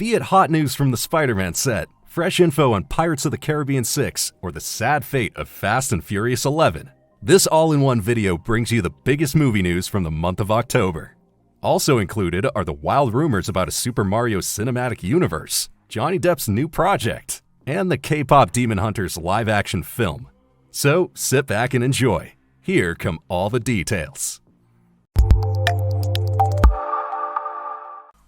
Be it hot news from the Spider-Man set, fresh info on Pirates of the Caribbean 6, or the sad fate of Fast and Furious 11, this all-in-one video brings you the biggest movie news from the month of October. Also included are the wild rumors about a Super Mario cinematic universe, Johnny Depp's new project, and the K-pop Demon Hunters live-action film. So sit back and enjoy. Here come all the details.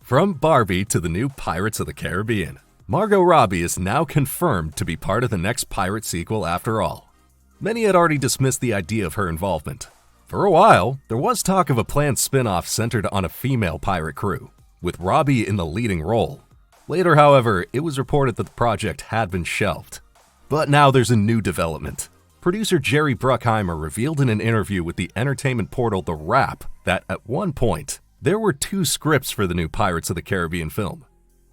From Barbie to the new Pirates of the Caribbean, Margot Robbie is now confirmed to be part of the next pirate sequel after all. Many had already dismissed the idea of her involvement. For a while, there was talk of a planned spin-off centered on a female pirate crew, with Robbie in the leading role. Later, however, it was reported that the project had been shelved. But now there's a new development. Producer Jerry Bruckheimer revealed in an interview with the entertainment portal The Wrap that at one point, there were 2 scripts for the new Pirates of the Caribbean film.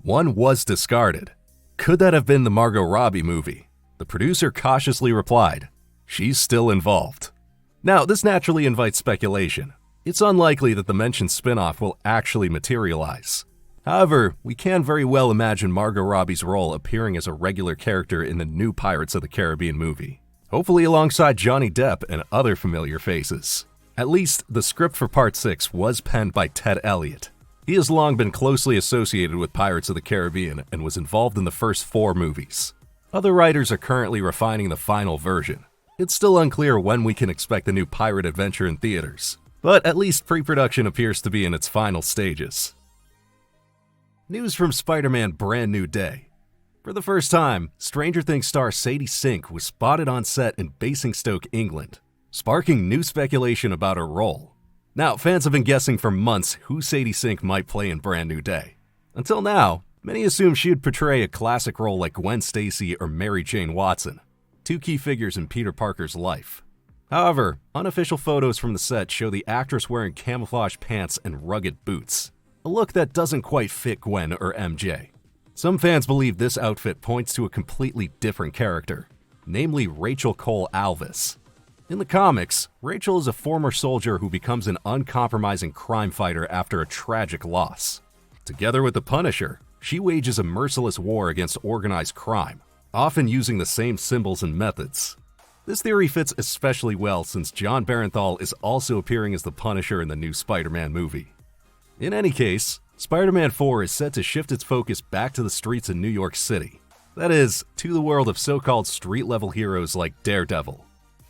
One was discarded. Could that have been the Margot Robbie movie? The producer cautiously replied, "She's still involved." Now, this naturally invites speculation. It's unlikely that the mentioned spin-off will actually materialize. However, we can very well imagine Margot Robbie's role appearing as a regular character in the new Pirates of the Caribbean movie, hopefully alongside Johnny Depp and other familiar faces. At least, the script for Part 6 was penned by Ted Elliott. He has long been closely associated with Pirates of the Caribbean and was involved in the first 4 movies. Other writers are currently refining the final version. It's still unclear when we can expect the new pirate adventure in theaters, but at least pre-production appears to be in its final stages. News from Spider-Man Brand New Day. For the first time, Stranger Things star Sadie Sink was spotted on set in Basingstoke, England, sparking new speculation about her role. Now, fans have been guessing for months who Sadie Sink might play in Brand New Day. Until now, many assumed she would portray a classic role like Gwen Stacy or Mary Jane Watson, 2 key figures in Peter Parker's life. However, unofficial photos from the set show the actress wearing camouflage pants and rugged boots, a look that doesn't quite fit Gwen or MJ. Some fans believe this outfit points to a completely different character, namely Rachel Cole Alvis. In the comics, Rachel is a former soldier who becomes an uncompromising crime fighter after a tragic loss. Together with the Punisher, she wages a merciless war against organized crime, often using the same symbols and methods. This theory fits especially well since John Barenthal is also appearing as the Punisher in the new Spider-Man movie. In any case, Spider-Man 4 is set to shift its focus back to the streets in New York City. That is, to the world of so-called street-level heroes like Daredevil.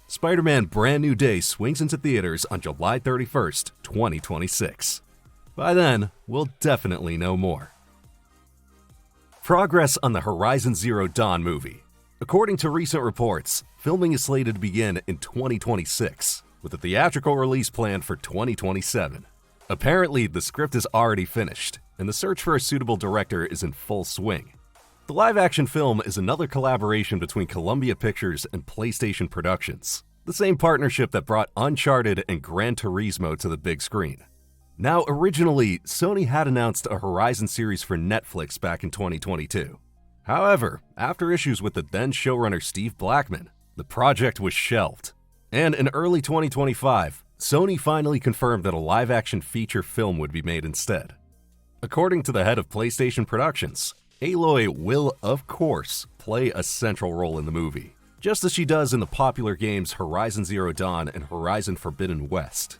Spider-Man Brand New Day swings into theaters on July 31st, 2026. By then, we'll definitely know more. Progress on the Horizon Zero Dawn movie. According to recent reports, filming is slated to begin in 2026, with a theatrical release planned for 2027. Apparently, the script is already finished, and the search for a suitable director is in full swing. The live-action film is another collaboration between Columbia Pictures and PlayStation Productions, the same partnership that brought Uncharted and Gran Turismo to the big screen. Now, originally, Sony had announced a Horizon series for Netflix back in 2022. However, after issues with the then showrunner Steve Blackman, the project was shelved. And in early 2025, Sony finally confirmed that a live-action feature film would be made instead. According to the head of PlayStation Productions, Aloy will, of course, play a central role in the movie, just as she does in the popular games Horizon Zero Dawn and Horizon Forbidden West.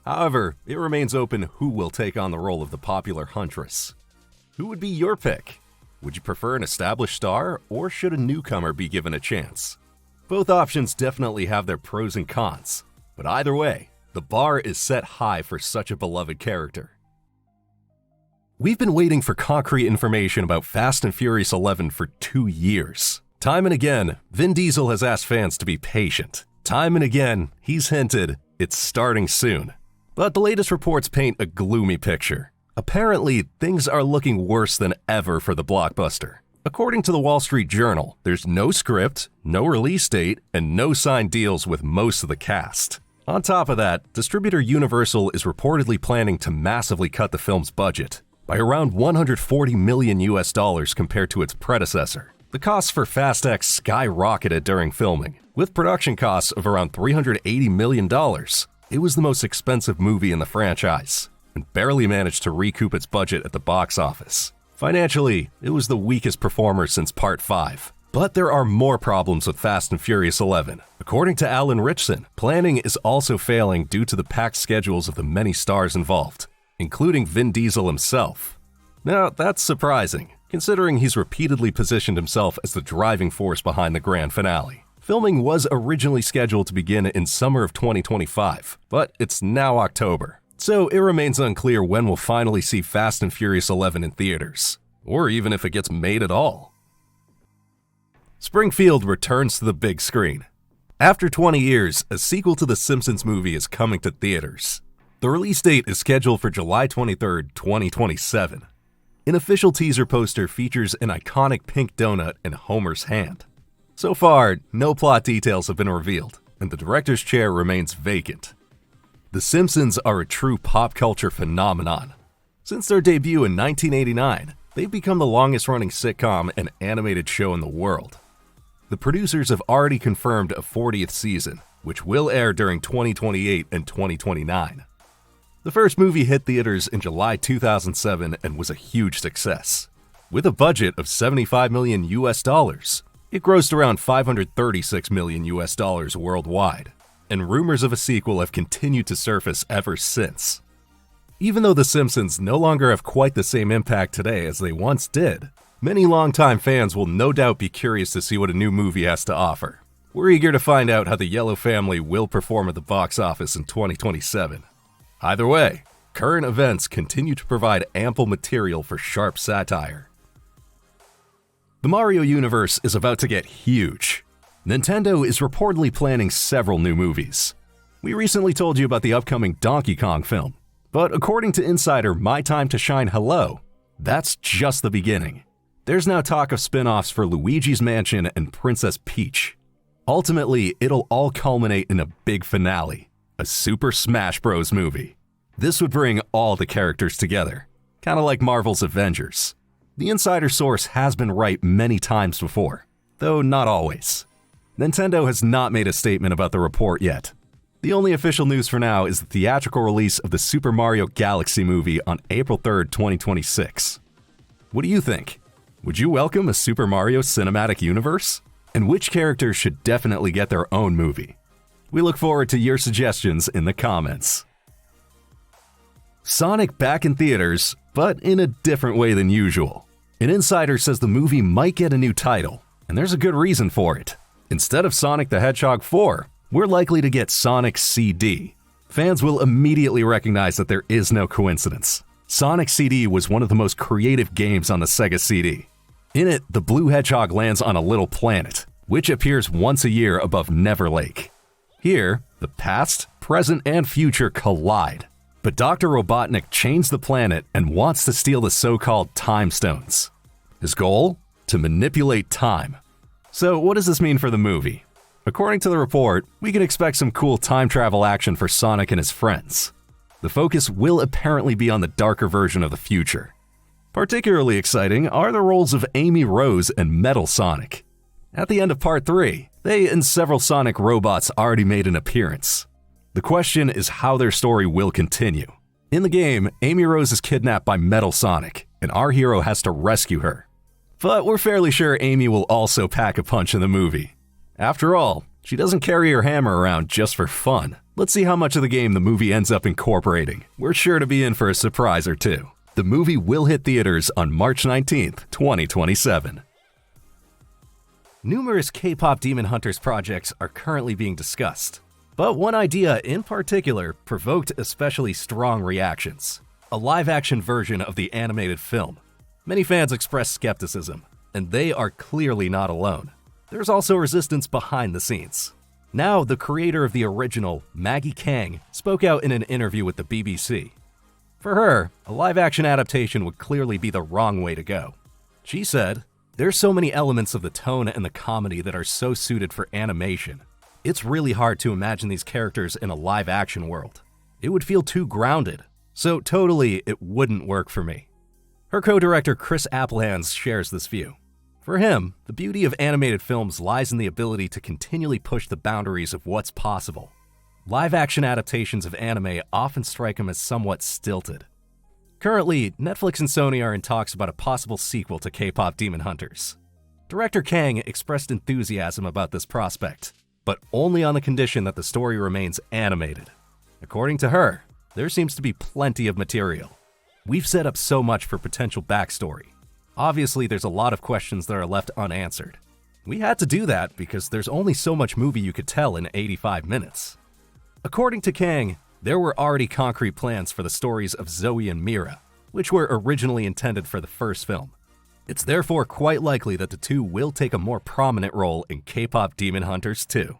However, it remains open who will take on the role of the popular Huntress. Who would be your pick? Would you prefer an established star, or should a newcomer be given a chance? Both options definitely have their pros and cons, but either way, the bar is set high for such a beloved character. We've been waiting for concrete information about Fast and Furious 11 for 2 years. Time and again, Vin Diesel has asked fans to be patient. Time and again, he's hinted it's starting soon. But the latest reports paint a gloomy picture. Apparently, things are looking worse than ever for the blockbuster. According to the Wall Street Journal, there's no script, no release date, and no signed deals with most of the cast. On top of that, distributor Universal is reportedly planning to massively cut the film's budget by around $140 million compared to its predecessor. The costs for Fast X skyrocketed during filming, with production costs of around $380 million. It was the most expensive movie in the franchise, and barely managed to recoup its budget at the box office. Financially, it was the weakest performer since Part 5. But there are more problems with Fast and Furious 11. According to Alan Ritchson, planning is also failing due to the packed schedules of the many stars involved, including Vin Diesel himself. Now, that's surprising, considering he's repeatedly positioned himself as the driving force behind the grand finale. Filming was originally scheduled to begin in summer of 2025, but it's now October, so it remains unclear when we'll finally see Fast and Furious 11 in theaters, or even if it gets made at all. Springfield returns to the big screen. After 20 years, a sequel to the Simpsons movie is coming to theaters. The release date is scheduled for July 23, 2027. An official teaser poster features an iconic pink donut in Homer's hand. So far, no plot details have been revealed, and the director's chair remains vacant. The Simpsons are a true pop culture phenomenon. Since their debut in 1989, they've become the longest-running sitcom and animated show in the world. The producers have already confirmed a 40th season, which will air during 2028 and 2029. The first movie hit theaters in July 2007 and was a huge success. With a budget of $75 million, it grossed around $536 million worldwide, and rumors of a sequel have continued to surface ever since. Even though The Simpsons no longer have quite the same impact today as they once did, many longtime fans will no doubt be curious to see what a new movie has to offer. We're eager to find out how the Yellow family will perform at the box office in 2027. Either way, current events continue to provide ample material for sharp satire. The Mario universe is about to get huge. Nintendo is reportedly planning several new movies. We recently told you about the upcoming Donkey Kong film, but according to insider My Time to Shine Hello, that's just the beginning. There's now talk of spin-offs for Luigi's Mansion and Princess Peach. Ultimately, it'll all culminate in a big finale, a Super Smash Bros. Movie. This would bring all the characters together, kind of like Marvel's Avengers. The insider source has been right many times before, though not always. Nintendo has not made a statement about the report yet. The only official news for now is the theatrical release of the Super Mario Galaxy movie on April 3rd, 2026. What do you think? Would you welcome a Super Mario cinematic universe? And which characters should definitely get their own movie? We look forward to your suggestions in the comments. Sonic back in theaters, but in a different way than usual. An insider says the movie might get a new title, and there's a good reason for it. Instead of Sonic the Hedgehog 4, we're likely to get Sonic CD. Fans will immediately recognize that there is no coincidence. Sonic CD was one of the most creative games on the Sega CD. In it, the blue hedgehog lands on a little planet, which appears once a year above Never Lake. Here, the past, present, and future collide. But Dr. Robotnik changed the planet and wants to steal the so-called Time Stones. His goal? To manipulate time. So what does this mean for the movie? According to the report, we can expect some cool time travel action for Sonic and his friends. The focus will apparently be on the darker version of the future. Particularly exciting are the roles of Amy Rose and Metal Sonic. At the end of Part 3, they and several Sonic robots already made an appearance. The question is how their story will continue. In the game, Amy Rose is kidnapped by Metal Sonic, and our hero has to rescue her. But we're fairly sure Amy will also pack a punch in the movie. After all, she doesn't carry her hammer around just for fun. Let's see how much of the game the movie ends up incorporating. We're sure to be in for a surprise or two. The movie will hit theaters on March 19th, 2027. Numerous K-pop Demon Hunters projects are currently being discussed, but one idea in particular provoked especially strong reactions: a live-action version of the animated film. Many fans expressed skepticism, and they are clearly not alone. There's also resistance behind the scenes. Now, the creator of the original, Maggie Kang, spoke out in an interview with the BBC. For her, a live-action adaptation would clearly be the wrong way to go. She said, "There's so many elements of the tone and the comedy that are so suited for animation. It's really hard to imagine these characters in a live-action world. It would feel too grounded, so totally it wouldn't work for me." Her co-director Chris Applehands shares this view. For him, the beauty of animated films lies in the ability to continually push the boundaries of what's possible. Live-action adaptations of anime often strike him as somewhat stilted. Currently, Netflix and Sony are in talks about a possible sequel to K-pop Demon Hunters. Director Kang expressed enthusiasm about this prospect, but only on the condition that the story remains animated. According to her, there seems to be plenty of material. We've set up so much for potential backstory. Obviously, there's a lot of questions that are left unanswered. We had to do that because there's only so much movie you could tell in 85 minutes. According to Kang, there were already concrete plans for the stories of Zoe and Mira, which were originally intended for the first film. It's therefore quite likely that the two will take a more prominent role in K-pop Demon Hunters 2.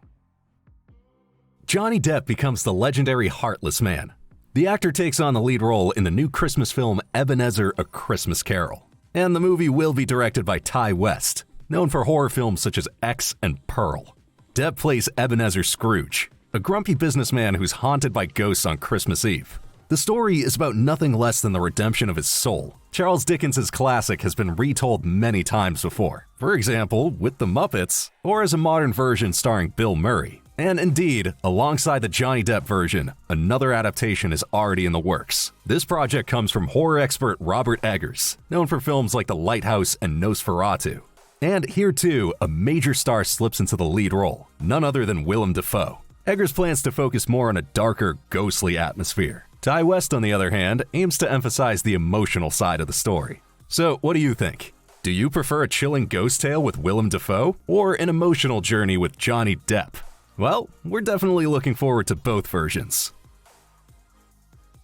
Johnny Depp becomes the legendary Heartless Man. The actor takes on the lead role in the new Christmas film Ebenezer: A Christmas Carol, and the movie will be directed by Ty West, known for horror films such as X and Pearl. Depp plays Ebenezer Scrooge, a grumpy businessman who's haunted by ghosts on Christmas Eve. The story is about nothing less than the redemption of his soul. Charles Dickens' classic has been retold many times before, for example, with The Muppets, or as a modern version starring Bill Murray. And indeed, alongside the Johnny Depp version, another adaptation is already in the works. This project comes from horror expert Robert Eggers, known for films like The Lighthouse and Nosferatu. And here too, a major star slips into the lead role, none other than Willem Dafoe. Eggers plans to focus more on a darker, ghostly atmosphere. Ty West, on the other hand, aims to emphasize the emotional side of the story. So, what do you think? Do you prefer a chilling ghost tale with Willem Dafoe, or an emotional journey with Johnny Depp? Well, we're definitely looking forward to both versions.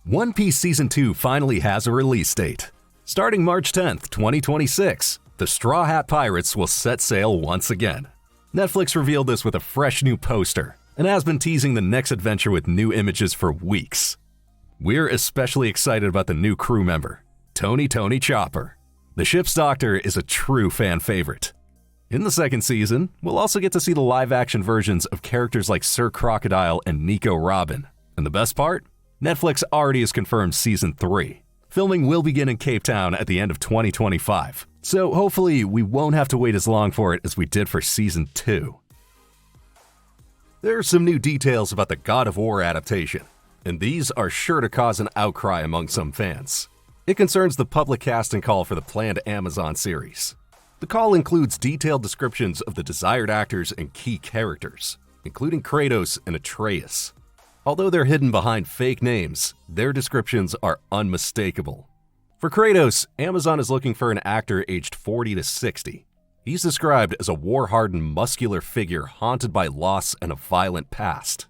One Piece Season 2 finally has a release date. Starting March 10th, 2026, the Straw Hat Pirates will set sail once again. Netflix revealed this with a fresh new poster, and has been teasing the next adventure with new images for weeks. We're especially excited about the new crew member, Tony Chopper. The ship's doctor is a true fan favorite. In the second season, we'll also get to see the live-action versions of characters like Sir Crocodile and Nico Robin. And the best part? Netflix already has confirmed Season 3. Filming will begin in Cape Town at the end of 2025, so hopefully we won't have to wait as long for it as we did for Season 2. There are some new details about the God of War adaptation, and these are sure to cause an outcry among some fans. It concerns the public casting call for the planned Amazon series. The call includes detailed descriptions of the desired actors and key characters, including Kratos and Atreus. Although they're hidden behind fake names, their descriptions are unmistakable. For Kratos, Amazon is looking for an actor aged 40 to 60. He's described as a war-hardened, muscular figure haunted by loss and a violent past.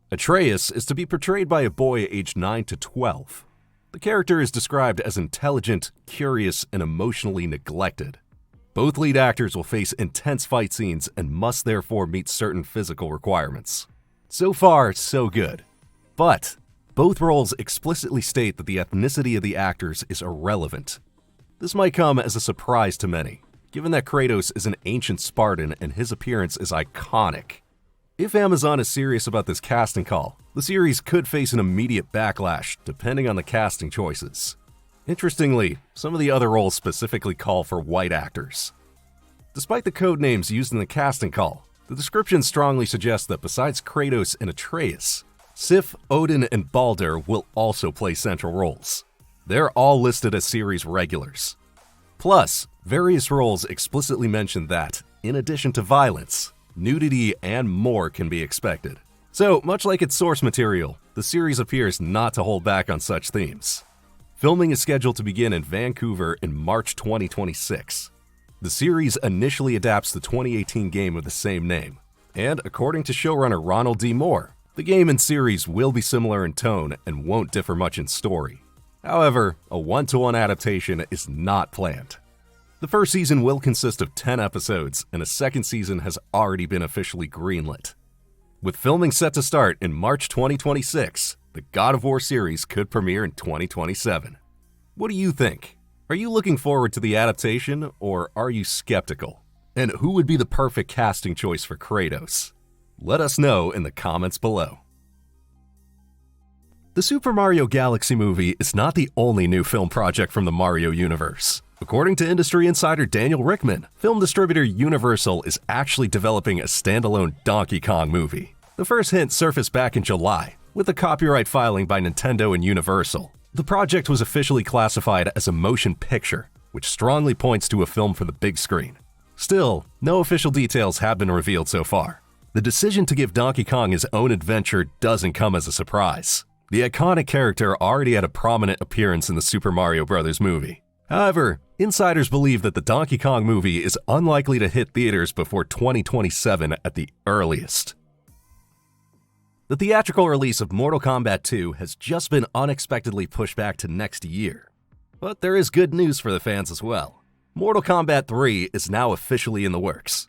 Atreus is to be portrayed by a boy aged 9 to 12. The character is described as intelligent, curious, and emotionally neglected. Both lead actors will face intense fight scenes and must therefore meet certain physical requirements. So far, so good. But both roles explicitly state that the ethnicity of the actors is irrelevant. This might come as a surprise to many, given that Kratos is an ancient Spartan and his appearance is iconic. If Amazon is serious about this casting call, the series could face an immediate backlash depending on the casting choices. Interestingly, some of the other roles specifically call for white actors. Despite the code names used in the casting call, the description strongly suggests that besides Kratos and Atreus, Sif, Odin, and Baldur will also play central roles. They're all listed as series regulars. Plus, various roles explicitly mention that, in addition to violence, nudity and more can be expected. So, much like its source material, the series appears not to hold back on such themes. Filming is scheduled to begin in Vancouver in March 2026. The series initially adapts the 2018 game of the same name, and according to showrunner Ronald D. Moore, the game and series will be similar in tone and won't differ much in story. However, a one-to-one adaptation is not planned. The first season will consist of 10 episodes, and a second season has already been officially greenlit. With filming set to start in March 2026, the God of War series could premiere in 2027. What do you think? Are you looking forward to the adaptation, or are you skeptical? And who would be the perfect casting choice for Kratos? Let us know in the comments below. The Super Mario Galaxy movie is not the only new film project from the Mario universe. According to industry insider Daniel Rickman, film distributor Universal is actually developing a standalone Donkey Kong movie. The first hint surfaced back in July, with a copyright filing by Nintendo and Universal. The project was officially classified as a motion picture, which strongly points to a film for the big screen. Still, no official details have been revealed so far. The decision to give Donkey Kong his own adventure doesn't come as a surprise. The iconic character already had a prominent appearance in the Super Mario Bros. Movie. However, insiders believe that the Donkey Kong movie is unlikely to hit theaters before 2027 at the earliest. The theatrical release of Mortal Kombat 2 has just been unexpectedly pushed back to next year. But there is good news for the fans as well. Mortal Kombat 3 is now officially in the works.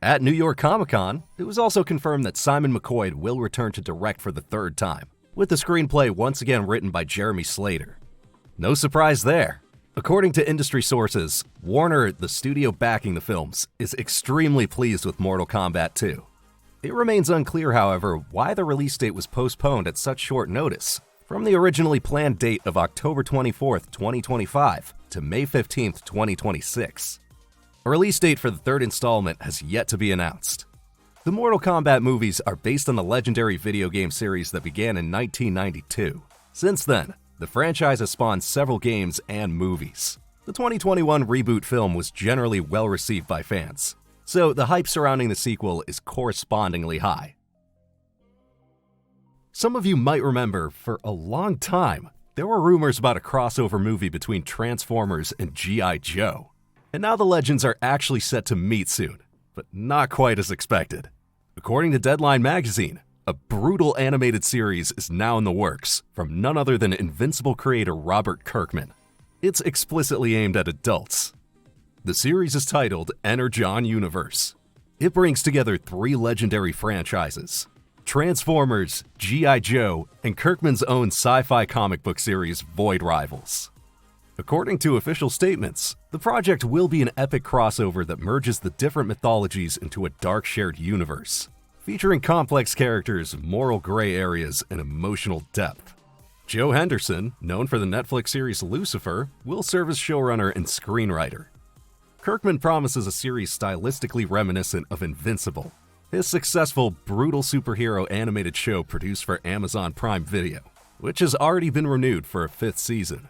At New York Comic Con, it was also confirmed that Simon McCoy will return to direct for the third time, with the screenplay once again written by Jeremy Slater. No surprise there. According to industry sources, Warner, the studio backing the films, is extremely pleased with Mortal Kombat 2. It remains unclear, however, why the release date was postponed at such short notice, from the originally planned date of October 24, 2025 to May 15, 2026. A release date for the third installment has yet to be announced. The Mortal Kombat movies are based on the legendary video game series that began in 1992. Since then, the franchise has spawned several games and movies. The 2021 reboot film was generally well received by fans, so the hype surrounding the sequel is correspondingly high. Some of you might remember, for a long time, there were rumors about a crossover movie between Transformers and G.I. Joe. And now the legends are actually set to meet soon, but not quite as expected. According to Deadline magazine, a brutal animated series is now in the works from none other than Invincible creator Robert Kirkman. It's explicitly aimed at adults. The series is titled Energon Universe. It brings together three legendary franchises: Transformers, G.I. Joe, and Kirkman's own sci-fi comic book series Void Rivals. According to official statements, the project will be an epic crossover that merges the different mythologies into a dark shared universe, featuring complex characters, moral gray areas, and emotional depth. Joe Henderson, known for the Netflix series Lucifer, will serve as showrunner and screenwriter. Kirkman promises a series stylistically reminiscent of Invincible, his successful, brutal superhero animated show produced for Amazon Prime Video, which has already been renewed for a fifth season.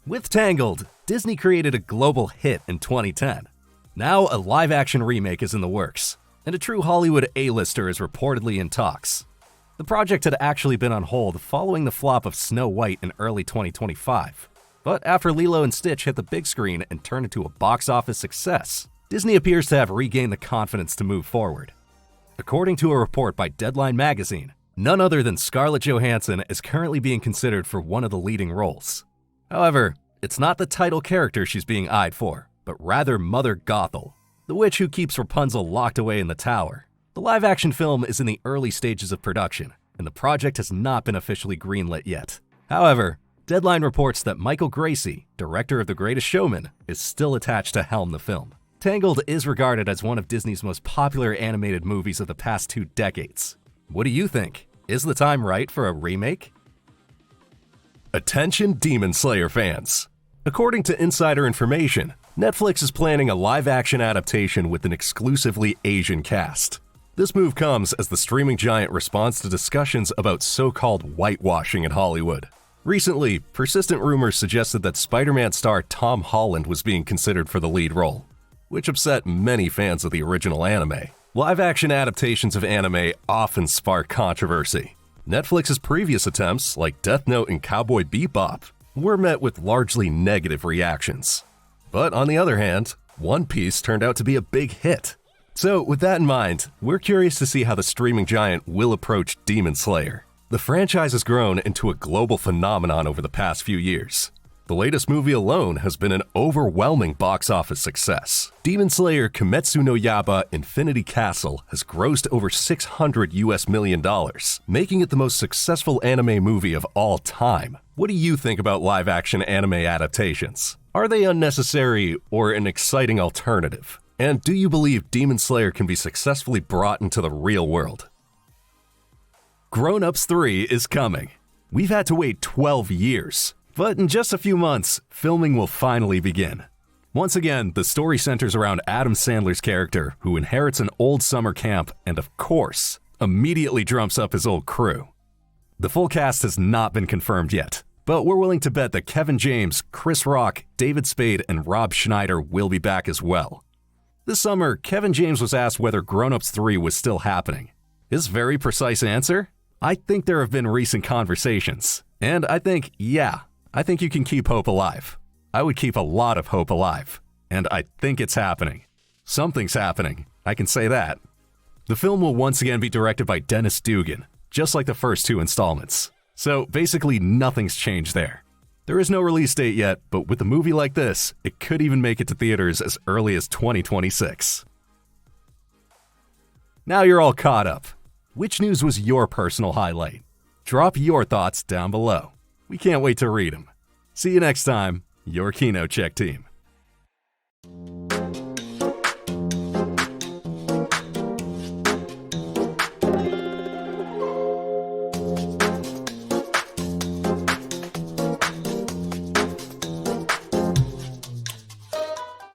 With Tangled, Disney created a global hit in 2010. Now a live-action remake is in the works, and a true Hollywood A-lister is reportedly in talks. The project had actually been on hold following the flop of Snow White in early 2025. But after Lilo and Stitch hit the big screen and turned into a box office success, Disney appears to have regained the confidence to move forward. According to a report by Deadline magazine, none other than Scarlett Johansson is currently being considered for one of the leading roles. However, it's not the title character she's being eyed for, but rather Mother Gothel, the witch who keeps Rapunzel locked away in the tower. The live-action film is in the early stages of production, and the project has not been officially greenlit yet. However, Deadline reports that Michael Gracie, director of The Greatest Showman, is still attached to helm the film. Tangled is regarded as one of Disney's most popular animated movies of the past 2 decades. What do you think? Is the time right for a remake? Attention Demon Slayer fans! According to insider information, Netflix is planning a live-action adaptation with an exclusively Asian cast. This move comes as the streaming giant responds to discussions about so-called whitewashing in Hollywood. Recently, persistent rumors suggested that Spider-Man star Tom Holland was being considered for the lead role, which upset many fans of the original anime. Live-action adaptations of anime often spark controversy. Netflix's previous attempts, like Death Note and Cowboy Bebop, were met with largely negative reactions. But on the other hand, One Piece turned out to be a big hit. So with that in mind, we're curious to see how the streaming giant will approach Demon Slayer. The franchise has grown into a global phenomenon over the past few years. The latest movie alone has been an overwhelming box office success. Demon Slayer Kimetsu no Yaiba Infinity Castle has grossed over $600 million, making it the most successful anime movie of all time. What do you think about live-action anime adaptations? Are they unnecessary or an exciting alternative? And do you believe Demon Slayer can be successfully brought into the real world? Grown Ups 3 is coming. We've had to wait 12 years. But in just a few months, filming will finally begin. Once again, the story centers around Adam Sandler's character, who inherits an old summer camp and, of course, immediately drums up his old crew. The full cast has not been confirmed yet, but we're willing to bet that Kevin James, Chris Rock, David Spade, and Rob Schneider will be back as well. This summer, Kevin James was asked whether Grown Ups 3 was still happening. His very precise answer? I think there have been recent conversations. And I think you can keep hope alive. I would keep a lot of hope alive. And I think it's happening. Something's happening, I can say that. The film will once again be directed by Dennis Dugan, just like the first 2 installments. So basically nothing's changed there. There is no release date yet, but with a movie like this, it could even make it to theaters as early as 2026. Now you're all caught up. Which news was your personal highlight? Drop your thoughts down below. We can't wait to read them. See you next time, your KinoCheck team.